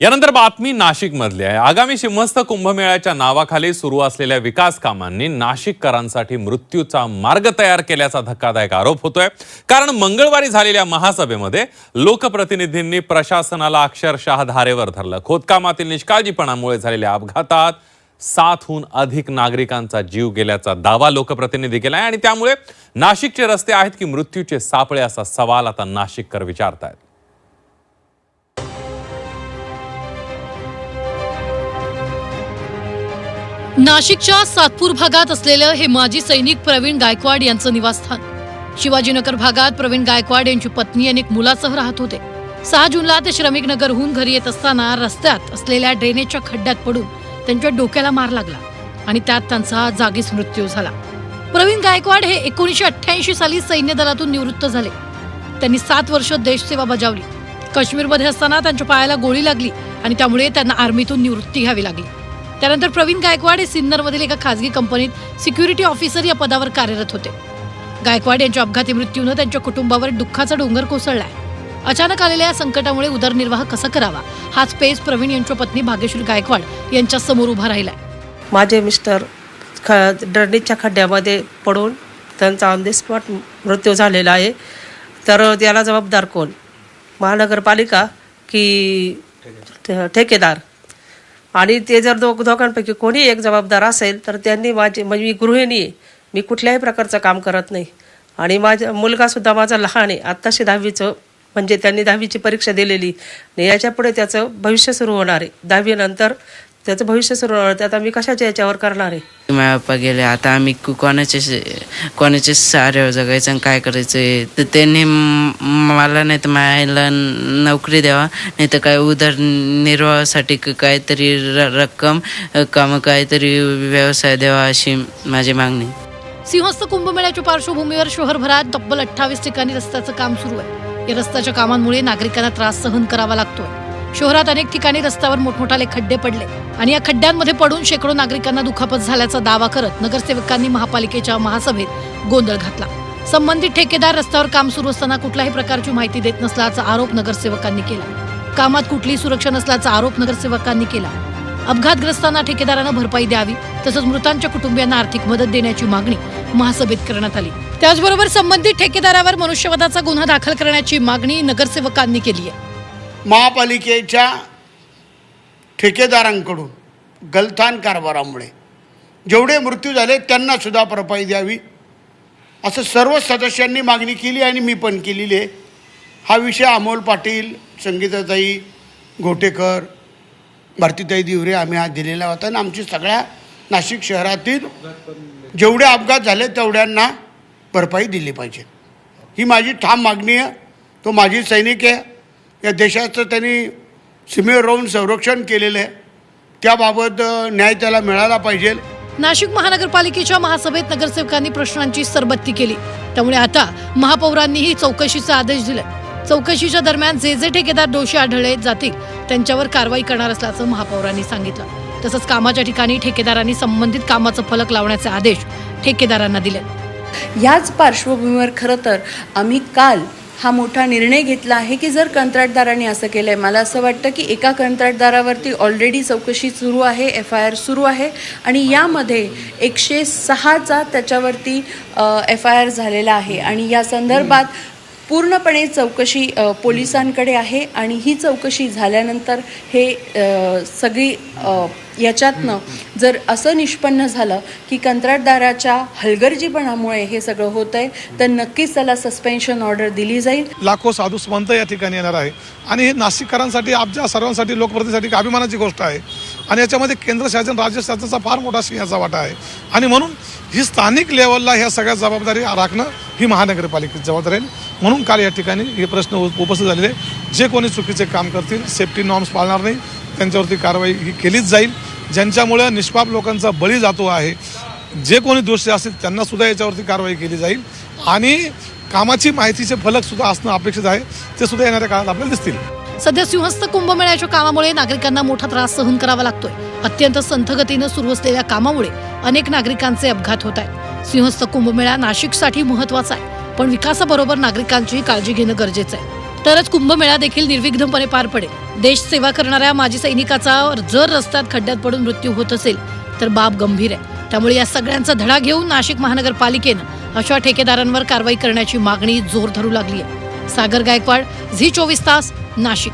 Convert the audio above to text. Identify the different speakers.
Speaker 1: यानंतर बातमी नाशिक मधली आहे। आगामी सिंहस्थ कुंभमेळ्याच्या नावाखाली सुरू असलेल्या विकास कामांनी नाशिककरांसाठी मृत्यूचा मार्ग तयार केल्याचा धक्कादायक आरोप होतोय। कारण मंगळवारी झालेल्या महासभेमध्ये लोकप्रतिनिधींनी प्रशासनाला अक्षरशः धारेवर धरलं। खोदकामातील निष्काळजीपणामुळे झालेल्या अपघातात 7हून अधिक नागरिकांचा जीव गेल्याचा दावा लोकप्रतिनिधी केलाय आणि त्यामुळे नाशिकचे रस्ते आहेत की मृत्यूचे सापळे असा सवाल आता नाशिककर विचारतायत।
Speaker 2: नाशिकच्या सातपूर भागात असलेलं हे माजी सैनिक प्रवीण गायकवाड यांचं निवासस्थान। शिवाजीनगर भागात प्रवीण गायकवाड यांची पत्नी अनेक मुलासह राहत होते। 6 जूनला ते श्रमिकनगरहून घरी येत असताना रस्त्यात असलेल्या ड्रेनेजच्या खड्ड्यात पडून त्यांच्या डोक्याला मार लागला आणि त्यात त्यांचा जागीच मृत्यू झाला। प्रवीण गायकवाड हे 1988 साली सैन्य दलातून निवृत्त झाले। त्यांनी 7 वर्ष देशसेवा बजावली। काश्मीरमध्ये असताना त्यांच्या पायाला गोळी लागली आणि त्यामुळे त्यांना आर्मीतून निवृत्ती घ्यावी लागली। त्यानंतर प्रवीण गायकवाड हे सिन्नरमधील एका खासगी कंपनीत सिक्युरिटी ऑफिसर या पदावर कार्यरत होते। गायकवाड यांच्या अपघाती मृत्यूने त्यांच्या कुटुंबावर दुःखाचा डोंगर कोसळलाय। अचानक आलेल्या या संकटामुळे उदरनिर्वाह कसा करावा हाच पेच प्रवीण यांच्या पत्नी भाग्यश्री गायकवाड यांच्या समोर उभा राहिलाय।
Speaker 3: माझे मिस्टर ड्रेनेजच्या खड्ड्यामध्ये पडून त्यांचा ऑन द स्पॉट मृत्यू झालेला आहे। तर त्याला जबाबदार कोण, महानगरपालिका की ठेकेदार? आणि ते जर दोघांपैकी कोणी एक जबाबदार असेल तर त्यांनी मी गृहिणी आहे, मी कुठल्याही प्रकारचं काम करत नाही आणि माझा मुलगासुद्धा माझा लहान आहे, आत्ताशी 10वीचं म्हणजे त्यांनी 10वीची परीक्षा दिलेली आणि याच्यापुढे त्याचं भविष्य सुरू होणार आहे। 10वी नंतर त्याचं भविष्य सुरू होणार, त्यात आम्ही कशाच्या याच्यावर करणार आहे?
Speaker 4: माझ्या पप्पा गेले, आता आम्ही कोणाचे सारे जगायचं आणि काय करायचं? तर त्यांनी मला नाही तर माझ्याला नोकरी द्यावा, नाही तर काय उदरनिर्वाहासाठी काहीतरी रक्कम काहीतरी व्यवसाय द्यावा अशी माझी मागणी।
Speaker 2: सिंहस्थ कुंभमेळ्याच्या पार्श्वभूमीवर शहरभरात तब्बल 28 ठिकाणी रस्त्याचं काम सुरू आहे। या रस्त्याच्या कामांमुळे नागरिकांना त्रास सहन करावा लागतोय। शहरात अनेक ठिकाणी रस्त्यावर मोठमोठाले खड्डे पडले आणि या खड्ड्यांमध्ये पडून शेकडो नागरिकांना दुखापत झाल्याचा दावा करत नगरसेवकांनी महापालिकेच्या महासभेत गोंधळ घातला। संबंधित ठेकेदार रस्त्यावर काम सुरू असताना कुठल्याही प्रकारची माहिती देत नसल्याचा आरोप नगरसेवकांनी केला। कामात कुठलीही सुरक्षा नसल्याचा आरोप नगरसेवकांनी केला। अपघातग्रस्तांना ठेकेदारानं भरपाई द्यावी तसंच मृतांच्या कुटुंबियांना आर्थिक मदत देण्याची मागणी महासभेत करण्यात आली। त्याचबरोबर संबंधित ठेकेदारावर मनुष्यवधाचा गुन्हा दाखल करण्याची मागणी नगरसेवकांनी केली आहे।
Speaker 5: महापालिकेच्या ठेकेदारांकडून गलथान कारभारामुळे जेवढे मृत्यू झाले त्यांना सुद्धा भरपाई द्यावी असं सर्व सदस्यांनी मागणी केली आणि मी पण केलेली आहे। हा विषय अमोल पाटील, संगीताताई घोटेकर, भारतीताई दिवरे आम्ही आज दिलेला होता आणि आमची सगळ्या नाशिक शहरातील जेवढे अपघात झाले तेवढ्यांना भरपाई दिली पाहिजे ही माझी ठाम मागणी आहे। तो माजी सैनिक आहे, या देशाचं त्यांनी सीमेवर राहून संरक्षण केलेलं आहे, त्याबाबत न्याय त्याला मिळाला पाहिजे।
Speaker 2: नाशिक महानगरपालिकेच्या महासभेत नगरसेवकांनी प्रश्नांची सरबत्ती केली, त्यामुळे आता महापौरांनीही चौकशीचा आदेश दिलाय। चौकशीच्या दरम्यान जे ठेकेदार दोषी आढळले जातील त्यांच्यावर कारवाई करणार असल्याचं महापौरांनी सांगितलं। तसंच कामाच्या ठिकाणी ठेकेदारांनी संबंधित कामाचं फलक लावण्याचे आदेश ठेकेदारांना दिले।
Speaker 6: याच पार्श्वभूमीवर खरं तर आम्ही काल हा मोठा निर्णय घेतला आहे की जर कंत्राटदारांनी असं केलं आहे, मला असं वाटतं की एका कंत्राटदारावरती ऑलरेडी चौकशी सुरू आहे, FIR सुरू आहे आणि यामध्ये 106चा त्याच्यावरती FIR झालेला आहे आणि या संदर्भात पूर्णपणे चौकशी पोलिसांकडे आहे आणि ही चौकशी झाल्यानंतर हे सगळी याच्यातनं जर असं निष्पन्न झालं की कंत्राटदाराच्या हलगर्जीपणामुळे हे सगळं होत आहे तर नक्कीच त्याला सस्पेन्शन ऑर्डर दिली जाईल।
Speaker 7: लाखो साधू संत या ठिकाणी येणार आहे आणि हे नाशिककरांसाठी, आमच्या सर्वांसाठी, लोकप्रतिनिधीसाठी अभिमानाची गोष्ट आहे आणि याच्यामध्ये केंद्र शासन, राज्य शासनाचा फार मोठा सिंहाचा वाटा आहे आणि म्हणून ही स्थानिक लेवलला ह्या सगळ्या जबाबदारी राखणं ही महानगरपालिकेची जबाबदारी आहे। म्हणून काल या ठिकाणी हे प्रश्न उपस्थित झालेले, जे कोणी चुकीचे काम करतील, सेफ्टी नॉर्म्स पाळणार नाही, त्यांच्यावरती कारवाई ही केलीच जाईल। ज्यांच्यामुळे निष्पाप लोकांचा बळी जातो आहे, जे कोणी दोषी असतील त्यांना सुद्धा याच्यावरती कारवाई केली जाईल आणि कामाची माहितीचे फलक सुद्धा असणं अपेक्षित आहे, ते सुद्धा येणाऱ्या काळात आपल्याला दिसतील।
Speaker 2: सध्या सिंहस्थ कुंभमेळ्याच्या कामामुळे नागरिकांना मोठा त्रास सहन करावा लागतोय। अत्यंत संथ गतीनं सुरू असलेल्या कामामुळे अनेक नागरिकांचे अपघात होत आहेत। सिंहस्थ कुंभमेळा नाशिकसाठी महत्त्वाचा आहे, पण विकासाबरोबर नागरिकांची काळजी घेणं गरजेचं आहे। तरच कुंभमेळा देखील निर्विघ्नपणे पार पडेल। देश सेवा करणाऱ्या माजी सैनिकाचा जर रस्त्यात खड्ड्यात पडून मृत्यू होत असेल तर बाब गंभीर आहे। त्यामुळे या सगळ्यांचा धडा घेऊन नाशिक महानगरपालिकेनं अशा ठेकेदारांवर कारवाई करण्याची मागणी जोर धरू लागली आहे। सागर गायकवाड, झी 24 तास, नाशिक।